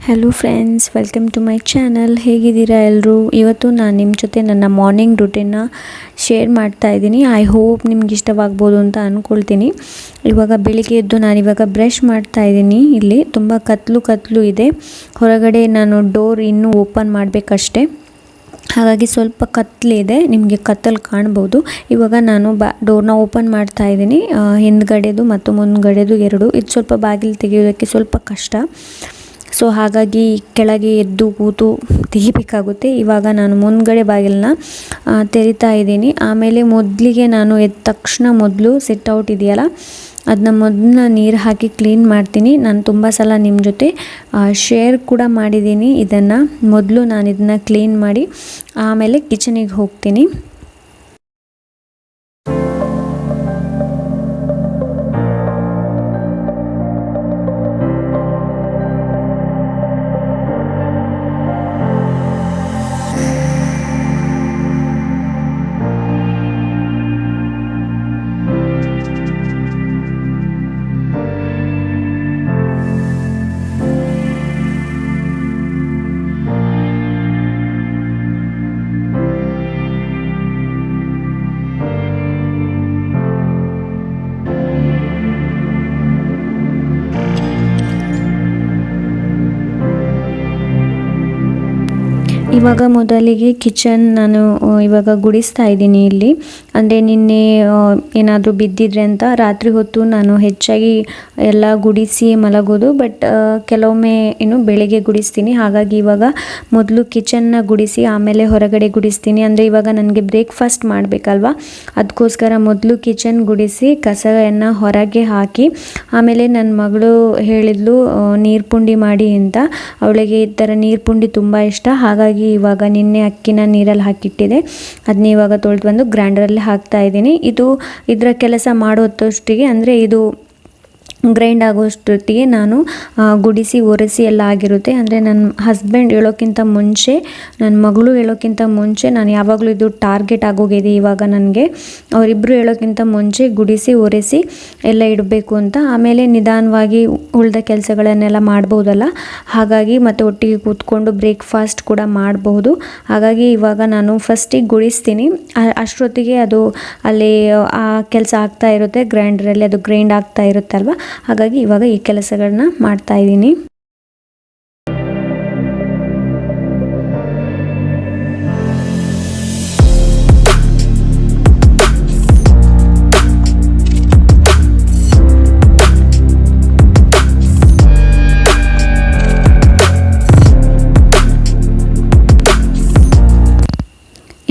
Hello friends, welcome to my channel. ಹೇಗಿದ್ದೀರಾ ಎಲ್ಲರೂ? ಇವತ್ತು ನಾನು ನಿಮ್ಮ ಜೊತೆ ನನ್ನ ಮಾರ್ನಿಂಗ್ ರೂಟೀನ್ನ ಶೇರ್ ಮಾಡ್ತಾ ಇದ್ದೀನಿ. ಐ ಹೋಪ್ ನಿಮ್ಗೆ ಇಷ್ಟವಾಗ್ಬೋದು ಅಂತ ಅಂದ್ಕೊಳ್ತೀನಿ. ಇವಾಗ ಬೆಳಿಗ್ಗೆ ಎದ್ದು ನಾನಿವಾಗ ಬ್ರಷ್ ಮಾಡ್ತಾ ಇದ್ದೀನಿ. ಇಲ್ಲಿ ತುಂಬ ಕತ್ಲು ಇದೆ. ಹೊರಗಡೆ ನಾನು ಡೋರ್ ಇನ್ನೂ ಓಪನ್ ಮಾಡಬೇಕಷ್ಟೆ, ಹಾಗಾಗಿ ಸ್ವಲ್ಪ ಕತ್ತಲಿದೆ, ನಿಮಗೆ ಕತ್ತಲು ಕಾಣ್ಬೋದು. ಇವಾಗ ನಾನು ಡೋರ್ನ ಓಪನ್ ಮಾಡ್ತಾ ಇದ್ದೀನಿ, ಹಿಂದ್ಗಡೆದು ಮತ್ತು ಮುಂದ್ಗಡೆದು ಎರಡು. ಇದು ಸ್ವಲ್ಪ ಬಾಗಿಲು ತೆಗೆಯೋದಕ್ಕೆ ಸ್ವಲ್ಪ ಕಷ್ಟ, ಸೊ ಹಾಗಾಗಿ ಕೆಳಗೆ ಎದ್ದು ಕೂತು ತೆಗಿಬೇಕಾಗುತ್ತೆ. ಇವಾಗ ನಾನು ಮುಂದ್ಗಡೆ ಬಾಗಿಲನ್ನ ತೆರಿತಾ ಇದ್ದೀನಿ. ಆಮೇಲೆ ಮೊದಲಿಗೆ ನಾನು ಎದ್ದ ತಕ್ಷಣ ಮೊದಲು ಸಿಟ್ಔಟ್ ಇದೆಯಲ್ಲ, ಅದನ್ನ ಮೊದಲನ್ನ ನೀರು ಹಾಕಿ ಕ್ಲೀನ್ ಮಾಡ್ತೀನಿ. ನಾನು ತುಂಬ ಸಲ ನಿಮ್ಮ ಜೊತೆ ಶೇರ್ ಕೂಡ ಮಾಡಿದ್ದೀನಿ ಇದನ್ನು. ಮೊದಲು ನಾನು ಇದನ್ನು ಕ್ಲೀನ್ ಮಾಡಿ ಆಮೇಲೆ ಕಿಚನಿಗೆ ಹೋಗ್ತೀನಿ. ಇವಾಗ ಮೊದಲಿಗೆ ಕಿಚನ್ ನಾನು ಇವಾಗ ಗುಡಿಸ್ತಾ ಇದ್ದೀನಿ ಇಲ್ಲಿ. ಅಂದರೆ ನಿನ್ನೆ ಏನಾದರೂ ಬಿದ್ದಿದ್ರೆ ಅಂತ ರಾತ್ರಿ ಹೊತ್ತು ನಾನು ಹೆಚ್ಚಾಗಿ ಎಲ್ಲ ಗುಡಿಸಿ ಮಲಗೋದು, ಬಟ್ ಕೆಲವೊಮ್ಮೆ ಬೆಳಿಗ್ಗೆ ಗುಡಿಸ್ತೀನಿ. ಹಾಗಾಗಿ ಇವಾಗ ಮೊದಲು ಕಿಚನ್ನ ಗುಡಿಸಿ ಆಮೇಲೆ ಹೊರಗಡೆ ಗುಡಿಸ್ತೀನಿ. ಅಂದರೆ ಇವಾಗ ನನಗೆ ಬ್ರೇಕ್ಫಾಸ್ಟ್ ಮಾಡಬೇಕಲ್ವ, ಅದಕ್ಕೋಸ್ಕರ ಮೊದಲು ಕಿಚನ್ ಗುಡಿಸಿ ಕಸವನ್ನು ಹೊರಗೆ ಹಾಕಿ, ಆಮೇಲೆ ನನ್ನ ಮಗಳು ಹೇಳಿದ್ಲು ನೀರು ಪುಂಡಿ ಮಾಡಿ ಅಂತ. ಅವಳಿಗೆ ಈ ಥರ ನೀರು ಪುಂಡಿ ತುಂಬ ಇಷ್ಟ. ಹಾಗಾಗಿ ಇವಾಗ ನಿನ್ನೆ ಅಕ್ಕಿನ ನೀರಲ್ಲಿ ಹಾಕಿಟ್ಟಿದೆ, ಅದನ್ನ ಇವಾಗ ತೊಳೆದು ಬಂದು ಗ್ರೈಂಡರಲ್ಲಿ ಹಾಕ್ತಾ ಇದ್ದೀನಿ. ಇದರ ಕೆಲಸ ಮಾಡೋಷ್ಟೊತ್ತಿಗೆ ಅಂದರೆ ಇದು ಗ್ರೈಂಡ್ ಆಗೋಷ್ಟೊತ್ತಿಗೆ ನಾನು ಗುಡಿಸಿ ಒರೆಸಿ ಎಲ್ಲ ಆಗಿರುತ್ತೆ. ಅಂದರೆ ನನ್ನ ಹಸ್ಬೆಂಡ್ ಹೇಳೋಕ್ಕಿಂತ ಮುಂಚೆ, ನನ್ನ ಮಗಳು ಹೇಳೋಕ್ಕಿಂತ ಮುಂಚೆ ನಾನು ಯಾವಾಗಲೂ ಇದು ಟಾರ್ಗೆಟ್ ಆಗೋಗಿದೆ ಇವಾಗ ನನಗೆ. ಅವರಿಬ್ಬರು ಹೇಳೋಕ್ಕಿಂತ ಮುಂಚೆ ಗುಡಿಸಿ ಒರೆಸಿ ಎಲ್ಲ ಇಡಬೇಕು ಅಂತ. ಆಮೇಲೆ ನಿಧಾನವಾಗಿ ಉಳಿದ ಕೆಲಸಗಳನ್ನೆಲ್ಲ ಮಾಡ್ಬೋದಲ್ಲ, ಹಾಗಾಗಿ ಮತ್ತು ಒಟ್ಟಿಗೆ ಕೂತ್ಕೊಂಡು ಬ್ರೇಕ್ಫಾಸ್ಟ್ ಕೂಡ ಮಾಡಬಹುದು. ಹಾಗಾಗಿ ಇವಾಗ ನಾನು ಫಸ್ಟಿಗೆ ಗುಡಿಸ್ತೀನಿ, ಅಷ್ಟೊತ್ತಿಗೆ ಅದು ಅಲ್ಲಿ ಆ ಕೆಲಸ ಆಗ್ತಾ ಇರುತ್ತೆ, ಗ್ರೈಂಡರಲ್ಲಿ ಅದು ಗ್ರೈಂಡ್ ಆಗ್ತಾ ಇರುತ್ತಲ್ವ. ಹಾಗಾಗಿ ಇವಾಗ ಈ ಕೆಲಸಗಳನ್ನ ಮಾಡ್ತಾ ಇದ್ದೀನಿ.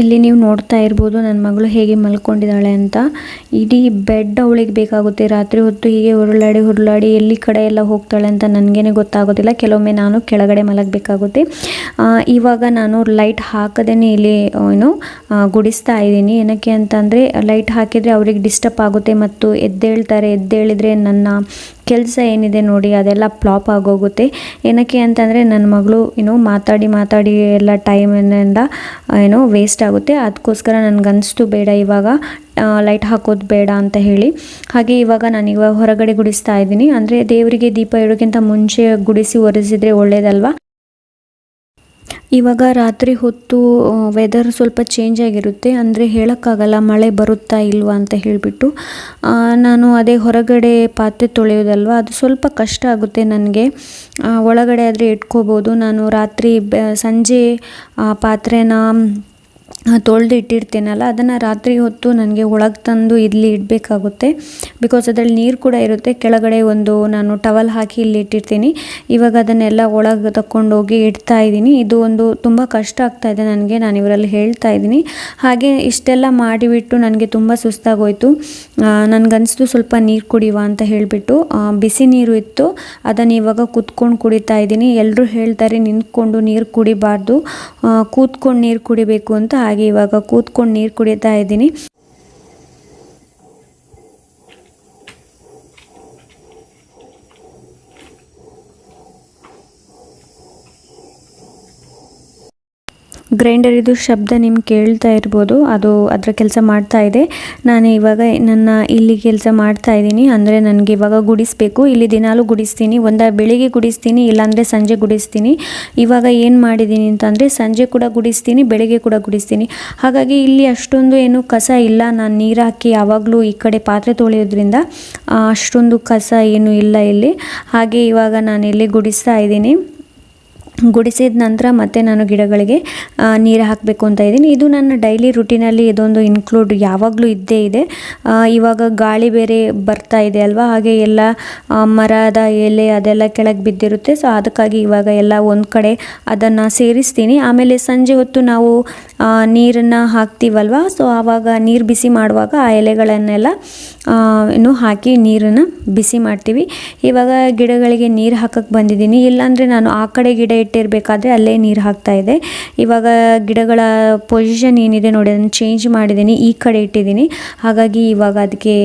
ಇಲ್ಲಿ ನೀವು ನೋಡ್ತಾ ಇರ್ಬೋದು ನನ್ನ ಮಗಳು ಹೇಗೆ ಮಲ್ಕೊಂಡಿದ್ದಾಳೆ ಅಂತ. ಇಡೀ ಬೆಡ್ ಅವಳಿಗೆ ಬೇಕಾಗುತ್ತೆ. ರಾತ್ರಿ ಹೊತ್ತು ಹೀಗೆ ಹುರುಳಾಡಿ ಎಲ್ಲಿ ಕಡೆ ಎಲ್ಲ ಹೋಗ್ತಾಳೆ ಅಂತ ನನಗೇನೆ ಗೊತ್ತಾಗೋದಿಲ್ಲ. ಕೆಲವೊಮ್ಮೆ ನಾನು ಕೆಳಗಡೆ ಮಲಗಬೇಕಾಗುತ್ತೆ. ಇವಾಗ ನಾನು ಲೈಟ್ ಹಾಕದೇ ಇಲ್ಲಿ ಗುಡಿಸ್ತಾ ಇದ್ದೀನಿ. ಏನಕ್ಕೆ ಅಂತಂದರೆ ಲೈಟ್ ಹಾಕಿದರೆ ಅವ್ರಿಗೆ ಡಿಸ್ಟರ್ಬ್ ಆಗುತ್ತೆ ಮತ್ತು ಎದ್ದೇಳಿದ್ರೆ ನನ್ನ ಕೆಲಸ ಏನಿದೆ ನೋಡಿ ಅದೆಲ್ಲ ಫ್ಲಾಪ್ ಆಗೋಗುತ್ತೆ. ಏನಕ್ಕೆ ಅಂತಂದರೆ ನನ್ನ ಮಗಳು ಮಾತಾಡಿ ಎಲ್ಲ ಟೈಮನ್ನೆಲ್ಲ ವೇಸ್ಟ್ ಆಗುತ್ತೆ. ಅದಕ್ಕೋಸ್ಕರ ನನಗನ್ನಿಸ್ತು ಬೇಡ ಇವಾಗ ಲೈಟ್ ಹಾಕೋದು ಬೇಡ ಅಂತ ಹೇಳಿ. ಹಾಗೆ ಇವಾಗ ನಾನಿವಾಗ ಹೊರಗಡೆ ಗುಡಿಸ್ತಾ ಇದ್ದೀನಿ. ಅಂದರೆ ದೇವರಿಗೆ ದೀಪ ಇಡೋಕ್ಕಿಂತ ಮುಂಚೆ ಗುಡಿಸಿ ಒರೆಸಿದರೆ ಒಳ್ಳೇದಲ್ವ. ಇವಾಗ ರಾತ್ರಿ ಹೊತ್ತು ವೆದರ್ ಸ್ವಲ್ಪ ಚೇಂಜ್ ಆಗಿರುತ್ತೆ, ಅಂದರೆ ಹೇಳೋಕ್ಕಾಗಲ್ಲ ಮಳೆ ಬರುತ್ತಾ ಇಲ್ವಾ ಅಂತ ಹೇಳಿಬಿಟ್ಟು. ನಾನು ಅದೇ ಹೊರಗಡೆ ಪಾತ್ರೆ ತೊಳೆಯೋದಲ್ವ, ಅದು ಸ್ವಲ್ಪ ಕಷ್ಟ ಆಗುತ್ತೆ ನನಗೆ. ಒಳಗಡೆ ಆದರೆ ಇಟ್ಕೋಬೋದು. ನಾನು ರಾತ್ರಿ ಸಂಜೆ ಪಾತ್ರೆನ ತೊಳೆದು ಇಟ್ಟಿರ್ತೀನಲ್ಲ, ಅದನ್ನು ರಾತ್ರಿ ಹೊತ್ತು ನನಗೆ ಒಳಗೆ ತಂದು ಇಲ್ಲಿ ಇಡಬೇಕಾಗುತ್ತೆ. ಬಿಕಾಸ್ ಅದರಲ್ಲಿ ನೀರು ಕೂಡ ಇರುತ್ತೆ. ಕೆಳಗಡೆ ನಾನು ಟವಲ್ ಹಾಕಿ ಇಲ್ಲಿ ಇಟ್ಟಿರ್ತೀನಿ. ಇವಾಗ ಅದನ್ನೆಲ್ಲ ಒಳಗೆ ತಗೊಂಡೋಗಿ ಇಡ್ತಾ ಇದ್ದೀನಿ. ಇದು ತುಂಬ ಕಷ್ಟ ಆಗ್ತಾ ಇದೆ ನನಗೆ, ನಾನು ಇವರಲ್ಲಿ ಹೇಳ್ತಾ ಇದ್ದೀನಿ. ಹಾಗೆ ಇಷ್ಟೆಲ್ಲ ಮಾಡಿಬಿಟ್ಟು ನನಗೆ ತುಂಬ ಸುಸ್ತಾಗೋಯ್ತು. ನನಗನ್ನಿಸ್ತು ಸ್ವಲ್ಪ ನೀರು ಕುಡಿಯುವ ಅಂತ ಹೇಳಿಬಿಟ್ಟು ಬಿಸಿ ನೀರು ಇತ್ತು, ಅದನ್ನು ಇವಾಗ ಕೂತ್ಕೊಂಡು ಕುಡಿತಾ ಇದ್ದೀನಿ. ಎಲ್ಲರೂ ಹೇಳ್ತಾರೆ ನಿಂತ್ಕೊಂಡು ನೀರು ಕುಡಿಬಾರ್ದು, ಕೂತ್ಕೊಂಡು ನೀರು ಕುಡಿಬೇಕು ಅಂತ. ಹಾಗೆ ಇವಾಗ ಕೂತ್ಕೊಂಡು ನೀರು ಕುಡಿತಾ ಇದ್ದೀನಿ. ಗ್ರೈಂಡರ್ ಇದು ಶಬ್ದ ನಿಮ್ಗೆ ಕೇಳ್ತಾ ಇರ್ಬೋದು, ಅದು ಅದರ ಕೆಲಸ ಮಾಡ್ತಾ ಇದೆ. ನಾನು ಇವಾಗ ನನ್ನ ಇಲ್ಲಿ ಕೆಲಸ ಮಾಡ್ತಾ ಇದ್ದೀನಿ. ಅಂದರೆ ನನಗೆ ಇವಾಗ ಗುಡಿಸಬೇಕು. ಇಲ್ಲಿ ದಿನಾಲೂ ಗುಡಿಸ್ತೀನಿ, ಬೆಳಿಗ್ಗೆ ಗುಡಿಸ್ತೀನಿ, ಇಲ್ಲಾಂದರೆ ಸಂಜೆ ಗುಡಿಸ್ತೀನಿ. ಇವಾಗ ಏನು ಮಾಡಿದ್ದೀನಿ ಅಂತಂದರೆ ಸಂಜೆ ಕೂಡ ಗುಡಿಸ್ತೀನಿ, ಬೆಳಿಗ್ಗೆ ಕೂಡ ಗುಡಿಸ್ತೀನಿ. ಹಾಗಾಗಿ ಇಲ್ಲಿ ಅಷ್ಟೊಂದು ಏನು ಕಸ ಇಲ್ಲ. ನಾನು ನೀರು ಹಾಕಿ ಯಾವಾಗಲೂ ಈ ಕಡೆ ಪಾತ್ರೆ ತೊಳೆಯೋದ್ರಿಂದ ಅಷ್ಟೊಂದು ಕಸ ಏನು ಇಲ್ಲ ಇಲ್ಲಿ. ಹಾಗೆ ಇವಾಗ ನಾನು ಇಲ್ಲಿ ಗುಡಿಸ್ತಾ ಇದ್ದೀನಿ. ಗುಡಿಸಿದ ನಂತರ ಮತ್ತೆ ನಾನು ಗಿಡಗಳಿಗೆ ನೀರು ಹಾಕಬೇಕು ಅಂತ ಇದ್ದೀನಿ. ಇದು ನನ್ನ ಡೈಲಿ ರುಟೀನಲ್ಲಿ ಇದೊಂದು ಇನ್ಕ್ಲೂಡ್ ಯಾವಾಗಲೂ ಇದ್ದೇ ಇದೆ. ಇವಾಗ ಗಾಳಿ ಬೇರೆ ಬರ್ತಾ ಇದೆ ಅಲ್ವಾ, ಹಾಗೆ ಎಲ್ಲ ಮರದ ಎಲೆ ಅದೆಲ್ಲ ಕೆಳಗೆ ಬಿದ್ದಿರುತ್ತೆ. ಸೊ ಅದಕ್ಕಾಗಿ ಇವಾಗ ಎಲ್ಲ ಒಂದು ಕಡೆ ಅದನ್ನು ಸೇರಿಸ್ತೀನಿ. ಆಮೇಲೆ ಸಂಜೆ ಹೊತ್ತು ನಾವು ನೀರನ್ನು ಹಾಕ್ತೀವಲ್ವ, ಸೊ ಆವಾಗ ನೀರು ಬಿಸಿ ಮಾಡುವಾಗ ಆ ಎಲೆಗಳನ್ನೆಲ್ಲ ಹಾಕಿ ನೀರನ್ನು ಬಿಸಿ ಮಾಡ್ತೀವಿ. ಇವಾಗ ಗಿಡಗಳಿಗೆ ನೀರು ಹಾಕಕ್ಕೆ ಬಂದಿದ್ದೀನಿ. ಇಲ್ಲಾಂದರೆ ನಾನು ಆ ಕಡೆ ಗಿಡ ಇಟ್ಟಿರಬೇಕಾದ್ರೆ ಅಲ್ಲೇ ನೀರು ಹಾಕ್ತಾ ಇದ್ದೆ. ಇವಾಗ ಗಿಡಗಳ ಪೊಸಿಷನ್ ಏನಿದೆ ನೋಡಿ, ಅದನ್ನು ಚೇಂಜ್ ಮಾಡಿದ್ದೀನಿ, ಈ ಕಡೆ ಇಟ್ಟಿದ್ದೀನಿ. ಹಾಗಾಗಿ ಇವಾಗ ಅದಕ್ಕೆ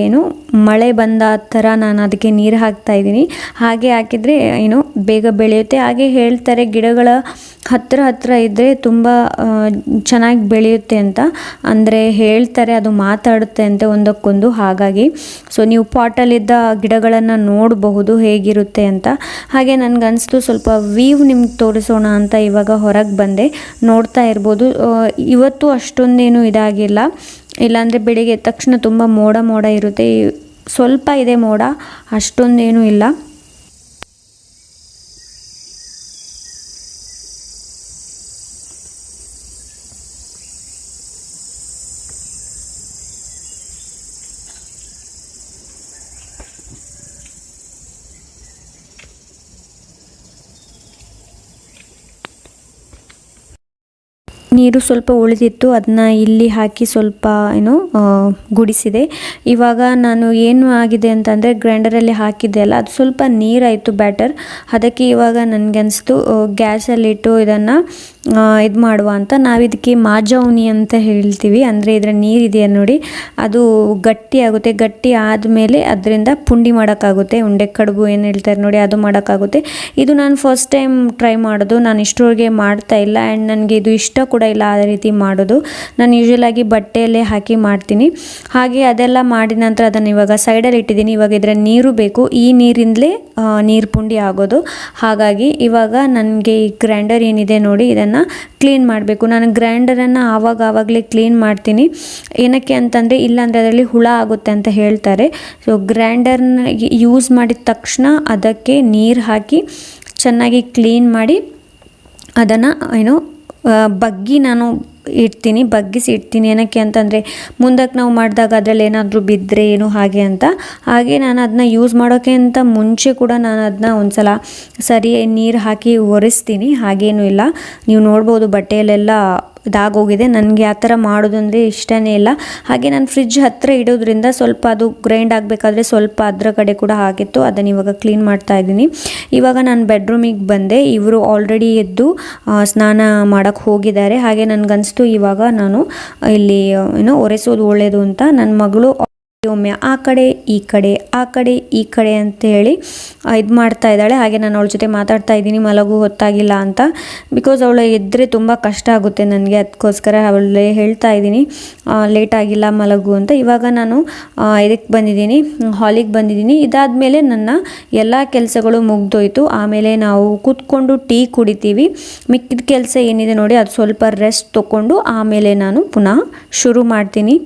ಮಳೆ ಬಂದ ಥರ ನಾನು ಅದಕ್ಕೆ ನೀರು ಹಾಕ್ತಾ ಇದ್ದೀನಿ. ಹಾಗೆ ಹಾಕಿದರೆ ಬೇಗ ಬೆಳೆಯುತ್ತೆ. ಹಾಗೆ ಹೇಳ್ತಾರೆ ಗಿಡಗಳ ಹತ್ತಿರ ಇದ್ದರೆ ತುಂಬ ಚೆನ್ನಾಗಿ ಬೆಳೆಯುತ್ತೆ ಅಂತ. ಅಂದರೆ ಹೇಳ್ತಾರೆ, ಅದು ಮಾತಾಡುತ್ತೆ ಅಂತೆ ಒಂದಕ್ಕೊಂದು. ಹಾಗಾಗಿ ಸೊ ನೀವು ಪಾಟಲ್ಲಿದ್ದ ಗಿಡಗಳನ್ನು ನೋಡಬಹುದು ಹೇಗಿರುತ್ತೆ ಅಂತ. ಹಾಗೆ ನನಗನ್ನಿಸ್ತು ಸ್ವಲ್ಪ ವ್ಯೂ ನಿಮ್ಗೆ ತೋರಿಸೋಣ ಅಂತ ಇವಾಗ ಹೊರಗೆ ಬಂದೆ. ನೋಡ್ತಾ ಇರ್ಬೋದು, ಇವತ್ತು ಅಷ್ಟೊಂದೇನು ಇದಾಗಿಲ್ಲ. ಇಲ್ಲಾಂದರೆ ಬೆಳಿಗ್ಗೆ ಎದ್ದ ತಕ್ಷಣ ತುಂಬ ಮೋಡ ಇರುತ್ತೆ. ಸ್ವಲ್ಪ ಇದೆ ಮೋಡ, ಅಷ್ಟೊಂದೇನೂ ಇಲ್ಲ. ನೀರು ಸ್ವಲ್ಪ ಉಳಿದಿತ್ತು, ಅದನ್ನ ಇಲ್ಲಿ ಹಾಕಿ ಸ್ವಲ್ಪ ಗುಡಿಸಿದೆ. ಇವಾಗ ನಾನು ಏನು ಆಗಿದೆ ಅಂತಂದರೆ ಗ್ರೈಂಡರಲ್ಲಿ ಹಾಕಿದ್ದೆ ಅಲ್ಲ, ಅದು ಸ್ವಲ್ಪ ನೀರಾಯಿತು ಬ್ಯಾಟರ್. ಅದಕ್ಕೆ ಇವಾಗ ನನಗನ್ನಿಸ್ತು ಗ್ಯಾಸಲ್ಲಿಟ್ಟು ಇದನ್ನು ಇದು ಮಾಡುವ ಅಂತ. ನಾವಿದಕ್ಕೆ ಮಾಜೌನಿ ಅಂತ ಹೇಳ್ತೀವಿ. ಅಂದರೆ ಇದರ ನೀರಿದೆಯಾ ನೋಡಿ, ಅದು ಗಟ್ಟಿ ಆಗುತ್ತೆ. ಗಟ್ಟಿ ಆದಮೇಲೆ ಅದರಿಂದ ಪುಂಡಿ ಮಾಡೋಕ್ಕಾಗುತ್ತೆ. ಉಂಡೆ ಕಡುಬು ಏನು ಹೇಳ್ತಾರೆ ನೋಡಿ, ಅದು ಮಾಡೋಕ್ಕಾಗುತ್ತೆ. ಇದು ನಾನು ಫಸ್ಟ್ ಟೈಮ್ ಟ್ರೈ ಮಾಡೋದು. ನಾನು ಇಷ್ಟರವರೆಗೆ ಮಾಡ್ತಾ ಇಲ್ಲ. ಆ್ಯಂಡ್ ನನಗೆ ಇದು ಇಷ್ಟ ಕೂಡ ಇಲ್ಲ ಆ ರೀತಿ ಮಾಡೋದು. ನಾನು ಯೂಶ್ವಲಾಗಿ ಬಟ್ಟೆಯಲ್ಲೇ ಹಾಕಿ ಮಾಡ್ತೀನಿ. ಹಾಗೆ ಅದೆಲ್ಲ ಮಾಡಿದ ನಂತರ ಅದನ್ನು ಇವಾಗ ಸೈಡಲ್ಲಿ ಇಟ್ಟಿದ್ದೀನಿ. ಇವಾಗ ಇದರ ನೀರು ಬೇಕು, ಈ ನೀರಿಂದಲೇ ನೀರು ಪುಂಡಿ ಆಗೋದು. ಹಾಗಾಗಿ ಇವಾಗ ನನಗೆ ಈ ಗ್ರೈಂಡರ್ ಏನಿದೆ ನೋಡಿ, ಇದನ್ನು ಕ್ಲೀನ್ ಮಾಡಬೇಕು. ನಾನು ಗ್ರೈಂಡರನ್ನು ಆವಾಗಲೇ ಕ್ಲೀನ್ ಮಾಡ್ತೀನಿ. ಏನಕ್ಕೆ ಅಂತಂದರೆ ಇಲ್ಲಾಂದರೆ ಅದರಲ್ಲಿ ಹುಳ ಆಗುತ್ತೆ ಅಂತ ಹೇಳ್ತಾರೆ. ಸೊ ಗ್ರೈಂಡರ್ನ ಯೂಸ್ ಮಾಡಿದ ತಕ್ಷಣ ಅದಕ್ಕೆ ನೀರು ಹಾಕಿ ಚೆನ್ನಾಗಿ ಕ್ಲೀನ್ ಮಾಡಿ ಅದನ್ನು ಬಗ್ಗಿಸಿ ಇಡ್ತೀನಿ. ಏನಕ್ಕೆ ಅಂತಂದರೆ ಮುಂದಕ್ಕೆ ನಾವು ಮಾಡಿದಾಗ ಅದರಲ್ಲಿ ಏನಾದರೂ ಬಿದ್ದರೆ ಹಾಗೆ ಅಂತ. ಹಾಗೆ ನಾನು ಅದನ್ನ ಯೂಸ್ ಮಾಡೋಕ್ಕೆ ಅಂತ ಮುಂಚೆ ಕೂಡ ನಾನು ಅದನ್ನ ಒಂದು ಸಲ ಸರಿ ನೀರು ಹಾಕಿ ಒರೆಸ್ತೀನಿ. ಹಾಗೇನೂ ಇಲ್ಲ, ನೀವು ನೋಡ್ಬೋದು ಬಟ್ಟೆಯಲ್ಲೆಲ್ಲ ಇದಾಗೋಗಿದೆ. ನನಗೆ ಆ ಥರ ಮಾಡೋದಂದರೆ ಇಷ್ಟನೇ ಇಲ್ಲ. ಹಾಗೆ ನಾನು ಫ್ರಿಜ್ ಹತ್ತಿರ ಇಡೋದ್ರಿಂದ ಸ್ವಲ್ಪ ಅದು ಗ್ರೈಂಡ್ ಆಗಬೇಕಾದ್ರೆ ಸ್ವಲ್ಪ ಅದರ ಕಡೆ ಕೂಡ ಆಗಿತ್ತು. ಅದನ್ನು ಇವಾಗ ಕ್ಲೀನ್ ಮಾಡ್ತಾ ಇದ್ದೀನಿ. ಇವಾಗ ನಾನು ಬೆಡ್ರೂಮಿಗೆ ಬಂದೆ. ಇವರು ಆಲ್ರೆಡಿ ಎದ್ದು ಸ್ನಾನ ಮಾಡೋಕ್ಕೆ ಹೋಗಿದ್ದಾರೆ. ಹಾಗೆ ನನಗನ್ನಿಸ್ತು ಇವಾಗ ನಾನು ಇಲ್ಲಿ ಒರೆಸೋದು ಒಳ್ಳೆಯದು ಅಂತ. ನನ್ನ ಮಗಳು ಒಮ್ಮೆ ಆ ಕಡೆ ಈ ಕಡೆ ಅಂತ ಹೇಳಿ ಇದು ಮಾಡ್ತಾ ಇದ್ದಾಳೆ. ಹಾಗೆ ನಾನು ಅವಳ ಜೊತೆ ಮಾತಾಡ್ತಾ ಇದ್ದೀನಿ, ಮಲಗು ಹೊತ್ತಾಗಿಲ್ಲ ಅಂತ. ಬಿಕಾಸ್ ಅವಳು ಎದ್ದರೆ ತುಂಬ ಕಷ್ಟ ಆಗುತ್ತೆ ನನಗೆ. ಅದಕ್ಕೋಸ್ಕರ ಅವಳೇ ಹೇಳ್ತಾ ಇದ್ದೀನಿ ಲೇಟ್ ಆಗಿಲ್ಲ ಮಲಗು ಅಂತ. ಇವಾಗ ನಾನು ಇದಕ್ಕೆ ಬಂದಿದ್ದೀನಿ, ಹಾಲಿಗೆ ಬಂದಿದ್ದೀನಿ. ಇದಾದಮೇಲೆ ನನ್ನ ಎಲ್ಲ ಕೆಲಸಗಳು ಮುಗ್ದೋಯ್ತು. ಆಮೇಲೆ ನಾವು ಕೂತ್ಕೊಂಡು ಟೀ ಕುಡಿತೀವಿ. ಮಿಕ್ಕಿದ ಕೆಲಸ ಏನಿದೆ ನೋಡಿ, ಅದು ಸ್ವಲ್ಪ ರೆಸ್ಟ್ ತೊಗೊಂಡು ಆಮೇಲೆ ನಾನು ಪುನಃ ಶುರು ಮಾಡ್ತೀನಿ.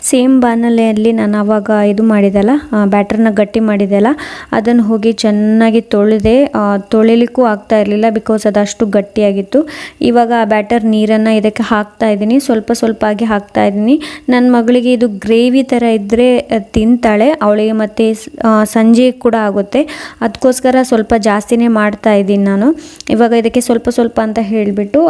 ಸೇಮ್ ಬಾಣಲೆಯಲ್ಲಿ ನಾನು ಆವಾಗ ಇದು ಮಾಡಿದೆಲ್ಲ, ಬ್ಯಾಟರ್ನ ಗಟ್ಟಿ ಮಾಡಿದೆಲ್ಲ, ಅದನ್ನು ಹೋಗಿ ಚೆನ್ನಾಗಿ ತೊಳಿಲಿಕ್ಕೂ ಆಗ್ತಾ ಇರಲಿಲ್ಲ. ಬಿಕಾಸ್ ಅದಷ್ಟು ಗಟ್ಟಿಯಾಗಿತ್ತು. ಇವಾಗ ಆ ಬ್ಯಾಟರ್ ನೀರನ್ನು ಇದಕ್ಕೆ ಹಾಕ್ತಾ ಇದ್ದೀನಿ, ಸ್ವಲ್ಪ ಆಗಿ ಹಾಕ್ತಾ ಇದ್ದೀನಿ. ನನ್ನ ಮಗಳಿಗೆ ಇದು ಗ್ರೇವಿ ಥರ ಇದ್ದರೆ ತಿಂತಾಳೆ, ಅವಳಿಗೆ ಮತ್ತು ಸಂಜೆ ಕೂಡ ಆಗುತ್ತೆ. ಅದಕ್ಕೋಸ್ಕರ ಸ್ವಲ್ಪ ಜಾಸ್ತಿನೇ ಮಾಡ್ತಾ ಇದ್ದೀನಿ ನಾನು. ಇವಾಗ ಇದಕ್ಕೆ ಸ್ವಲ್ಪ ಅಂತ ಹೇಳಿಬಿಟ್ಟು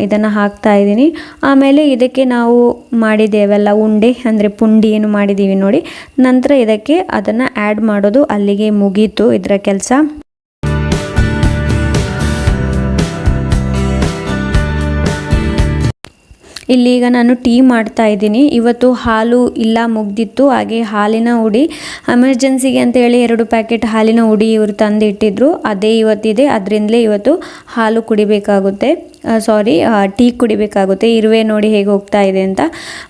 ಇದನ್ನು ಹಾಕ್ತಾ ಇದ್ದೀನಿ. ಆಮೇಲೆ ಇದಕ್ಕೆ ನಾವು ಮಾಡಿದ್ದೇವೆಲ್ಲ ಉಂಡೆ, ಅಂದರೆ ಪುಂಡಿ ಏನು ಮಾಡಿದ್ದೀವಿ ನೋಡಿ. ನಂತರ ಇದಕ್ಕೆ ಅದನ್ನು ಆ್ಯಡ್ ಮಾಡೋದು, ಅಲ್ಲಿಗೆ ಮುಗೀತು ಇದರ ಕೆಲಸ. ಇಲ್ಲಿ ಈಗ ನಾನು ಟೀ ಮಾಡ್ತಾ ಇದ್ದೀನಿ. ಇವತ್ತು ಹಾಲು ಇಲ್ಲ, ಮುಗ್ದಿತ್ತು. ಹಾಗೆ ಹಾಲಿನ ಹುಡಿ ಎಮರ್ಜೆನ್ಸಿಗೆ ಅಂತೇಳಿ 2 ಪ್ಯಾಕೆಟ್ ಹಾಲಿನ ಹುಡಿ ಇವರು ತಂದು ಇಟ್ಟಿದ್ರು. ಅದೇ ಇವತ್ತಿದೆ. ಅದರಿಂದಲೇ ಇವತ್ತು ಹಾಲು ಕುಡಿಬೇಕಾಗುತ್ತೆ, ಟೀ ಕುಡಿಬೇಕಾಗುತ್ತೆ. ಇರುವೆ ನೋಡಿ ಹೇಗೆ ಹೋಗ್ತಾ ಇದೆ ಅಂತ.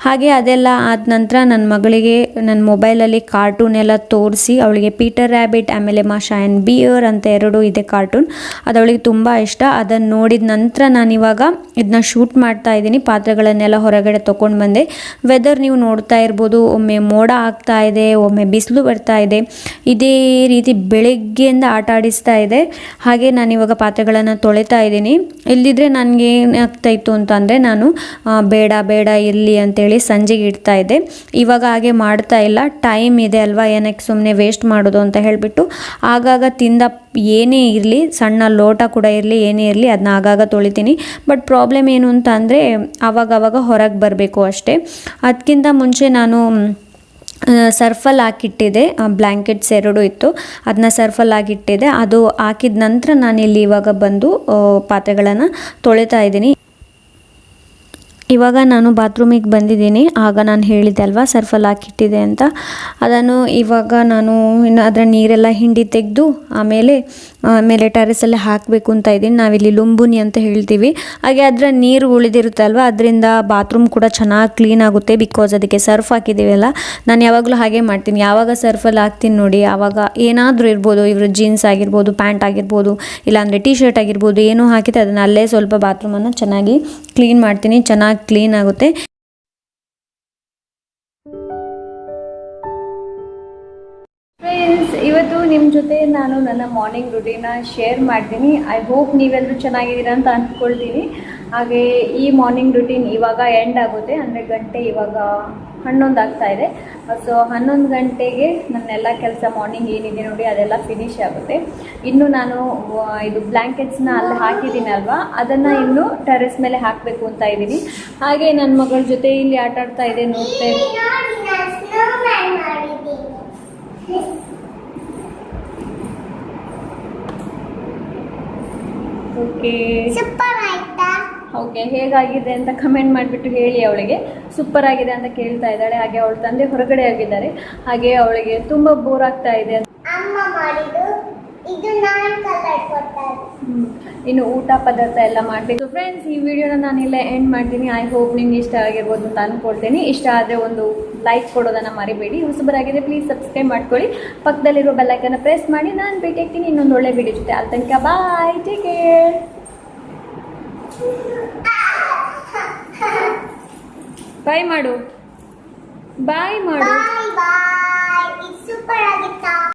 ಹಾಗೆ ಅದೆಲ್ಲ ಆದ ನಂತರ ನನ್ನ ಮಗಳಿಗೆ ನನ್ನ ಮೊಬೈಲಲ್ಲಿ ಕಾರ್ಟೂನ್ ಎಲ್ಲ ತೋರಿಸಿ, ಅವಳಿಗೆ ಪೀಟರ್ ರ್ಯಾಬಿಟ್ ಆಮೇಲೆ ಮಾಷಾ ಆ್ಯಂಡ್ ಬಿಯರ್ ಅಂತ 2 ಇದೆ ಕಾರ್ಟೂನ್. ಅದು ಅವಳಿಗೆ ತುಂಬ ಇಷ್ಟ. ಅದನ್ನು ನೋಡಿದ ನಂತರ ನಾನಿವಾಗ ಇದನ್ನ ಶೂಟ್ ಮಾಡ್ತಾ ಇದ್ದೀನಿ. ಪಾತ್ರೆಗಳನ್ನೆಲ್ಲ ಹೊರಗಡೆ ತೊಗೊಂಡು ಬಂದೆ. ವೆದರ್ ನೀವು ನೋಡ್ತಾ ಇರ್ಬೋದು, ಒಮ್ಮೆ ಮೋಡ ಆಗ್ತಾ ಇದೆ, ಒಮ್ಮೆ ಬಿಸಿಲು ಬರ್ತಾ ಇದೆ. ಇದೇ ರೀತಿ ಬೆಳಗ್ಗೆಯಿಂದ ಆಟ ಆಡಿಸ್ತಾ ಇದೆ. ಹಾಗೆ ನಾನಿವಾಗ ಪಾತ್ರೆಗಳನ್ನು ತೊಳಿತಾ ಇದ್ದೀನಿ. ಇಲ್ದಿದ್ರೆ ನನಗೆ ಏನಾಗ್ತಾ ಇತ್ತು ಅಂತಂದರೆ ನಾನು ಬೇಡ ಇರಲಿ ಅಂತೇಳಿ ಸಂಜೆಗೆ ಇಡ್ತಾ ಇದ್ದೆ. ಇವಾಗ ಹಾಗೆ ಮಾಡ್ತಾ ಇಲ್ಲ. ಟೈಮ್ ಇದೆ ಅಲ್ವಾ, ಏನಕ್ಕೆ ಸುಮ್ಮನೆ ವೇಸ್ಟ್ ಮಾಡೋದು ಅಂತ ಹೇಳಿಬಿಟ್ಟು ಆಗಾಗ ತಿಂದ ಏನೇ ಇರಲಿ, ಸಣ್ಣ ಲೋಟ ಕೂಡ ಇರಲಿ, ಏನೇ ಇರಲಿ ಅದನ್ನ ಆಗಾಗ ತೊಳಿತೀನಿ. ಬಟ್ ಪ್ರಾಬ್ಲಮ್ ಏನು ಅಂತ ಅಂದರೆ ಆವಾಗವಾಗ ಹೊರಗೆ ಬರಬೇಕು ಅಷ್ಟೇ. ಅದಕ್ಕಿಂತ ಮುಂಚೆ ನಾನು ಸರ್ಫಲ್ಲಿ ಹಾಕಿಟ್ಟಿದ್ದೆ, ಬ್ಲ್ಯಾಂಕೆಟ್ಸ್ 2 ಇತ್ತು, ಅದನ್ನ ಸರ್ಫಲ್ಲಿ ಹಾಕಿಟ್ಟಿದ್ದೆ. ಅದು ಹಾಕಿದ ನಂತರ ನಾನಿಲ್ಲಿ ಇವಾಗ ಬಂದು ಪಾತ್ರೆಗಳನ್ನು ತೊಳಿತಾ ಇದ್ದೀನಿ. ಇವಾಗ ನಾನು ಬಾತ್ರೂಮಿಗೆ ಬಂದಿದ್ದೀನಿ. ಆಗ ನಾನು ಹೇಳಿದ್ದೆ ಅಲ್ವಾ ಸರ್ಫಲ್ಲಿ ಹಾಕಿಟ್ಟಿದೆ ಅಂತ. ಅದನ್ನು ಇವಾಗ ನಾನು ಇನ್ನು ಅದರ ನೀರೆಲ್ಲ ಹಿಂಡಿ ತೆಗೆದು ಆಮೇಲೆ ಟೆರೆಸಲ್ಲಿ ಹಾಕಬೇಕು ಅಂತ ಇದ್ದೀನಿ. ನಾವಿಲ್ಲಿ ಲುಂಬುನಿ ಅಂತ ಹೇಳ್ತೀವಿ. ಹಾಗೆ ಅದರ ನೀರು ಉಳಿದಿರುತ್ತಲ್ವ, ಅದರಿಂದ ಬಾತ್ರೂಮ್ ಕೂಡ ಚೆನ್ನಾಗಿ ಕ್ಲೀನ್ ಆಗುತ್ತೆ. ಬಿಕಾಸ್ ಅದಕ್ಕೆ ಸರ್ಫ್ ಹಾಕಿದ್ದೀವಲ್ಲ. ನಾನು ಯಾವಾಗಲೂ ಹಾಗೆ ಮಾಡ್ತೀನಿ. ಯಾವಾಗ ಸರ್ಫಲ್ಲಿ ಹಾಕ್ತೀನಿ ನೋಡಿ, ಆವಾಗ ಏನಾದರೂ ಇರ್ಬೋದು, ಇವರು ಜೀನ್ಸ್ ಆಗಿರ್ಬೋದು, ಪ್ಯಾಂಟ್ ಆಗಿರ್ಬೋದು, ಇಲ್ಲಾಂದರೆ ಟೀ ಶರ್ಟ್ ಆಗಿರ್ಬೋದು, ಏನೋ ಹಾಕಿದ್ರೆ ಅದನ್ನು ಅಲ್ಲೇ ಸ್ವಲ್ಪ ಬಾತ್ರೂಮನ್ನು ಚೆನ್ನಾಗಿ ಕ್ಲೀನ್ ಮಾಡ್ತೀನಿ. ಚೆನ್ನಾಗಿ ಕ್ಲೀನ್ ಆಗುತ್ತೆ. ಫ್ರೆಂಡ್ಸ್, ಇವತ್ತು ನಿಮ್ಮ ಜೊತೆ ನಾನು ನನ್ನ ಮಾರ್ನಿಂಗ್ ರುಟೀನ ಶೇರ್ ಮಾಡ್ತೀನಿ. ಐ ಹೋಪ್ ನೀವೆಲ್ಲರೂ ಚೆನ್ನಾಗಿದ್ದೀರಾ ಅಂತ ಅಂದ್ಕೊಳ್ತೀನಿ. ಹಾಗೆ ಈ ಮಾರ್ನಿಂಗ್ ರುಟೀನ್ ಇವಾಗ ಎಂಡ್ ಆಗುತ್ತೆ. ಅಂದರೆ ಗಂಟೆ ಇವಾಗ 11 ಆಗ್ತಾ ಇದೆ. ಸೊ 11 ಗಂಟೆಗೆ ನನ್ನೆಲ್ಲ ಕೆಲಸ ಮಾರ್ನಿಂಗ್ ಏನಿದೆ ನೋಡಿ ಅದೆಲ್ಲ ಫಿನಿಶ್ ಆಗುತ್ತೆ. ಇನ್ನು ನಾನು ಇದು ಬ್ಲ್ಯಾಂಕೆಟ್ಸ್ನ ಅಲ್ಲಿ ಹಾಕಿದ್ದೀನಿ ಅಲ್ವಾ, ಅದನ್ನು ಇನ್ನು ಟೆರೆಸ್ ಮೇಲೆ ಹಾಕಬೇಕು ಅಂತ ಇದ್ದೀನಿ. ಹಾಗೆ ನನ್ನ ಮಗಳ ಜೊತೆ ಇಲ್ಲಿ ಆಟ ಆಡ್ತಾ ಇದೆ, ನೋಡ್ತಾ ಓಕೆ ಹೇಗಾಗಿದೆ ಅಂತ ಕಮೆಂಟ್ ಮಾಡಿಬಿಟ್ಟು ಹೇಳಿ. ಅವಳಿಗೆ ಸೂಪರ್ ಆಗಿದೆ ಅಂತ ಕೇಳ್ತಾ ಇದ್ದಾಳೆ. ಹಾಗೆ ಅವಳ ತಂದೆ ಹೊರಗಡೆ ಆಗಿದ್ದಾರೆ. ಹಾಗೆ ಅವಳಿಗೆ ತುಂಬ ಬೋರ್ ಆಗ್ತಾ ಇದೆ. ಇನ್ನು ಊಟ ಪದಾರ್ಥ ಎಲ್ಲ ಮಾಡಬೇಕು. ಫ್ರೆಂಡ್ಸ್, ಈ ವಿಡಿಯೋನ ನಾನಿಲ್ಲೇ ಎಂಡ್ ಮಾಡ್ತೀನಿ. ಐ ಹೋಪ್ ನಿಮ್ಗೆ ಇಷ್ಟ ಆಗಿರ್ಬೋದು ಅಂತ ಅಂದ್ಕೊಳ್ತೀನಿ. ಇಷ್ಟ ಆದರೆ ಒಂದು ಲೈಕ್ ಕೊಡೋದನ್ನು ಮರಿಬೇಡಿ. ಹೊಸಬರಾಗಿದೆ ಪ್ಲೀಸ್ ಸಬ್ಸ್ಕ್ರೈಬ್ ಮಾಡ್ಕೊಳ್ಳಿ. ಪಕ್ಕದಲ್ಲಿರೋ ಬೆಲ್ಲೈಕನ್ನ ಪ್ರೆಸ್ ಮಾಡಿ. ನಾನು ಭೇಟಿ ಆಗ್ತೀನಿ ಇನ್ನೊಂದು ಒಳ್ಳೆ ವಿಡಿಯೋ ಜೊತೆ. ಅಲ್ಲಿ ತನಕ ಬಾಯ್, ಟೇಕ್ ಕೇರ್. ಬಾಯ್ ಮಾಡು.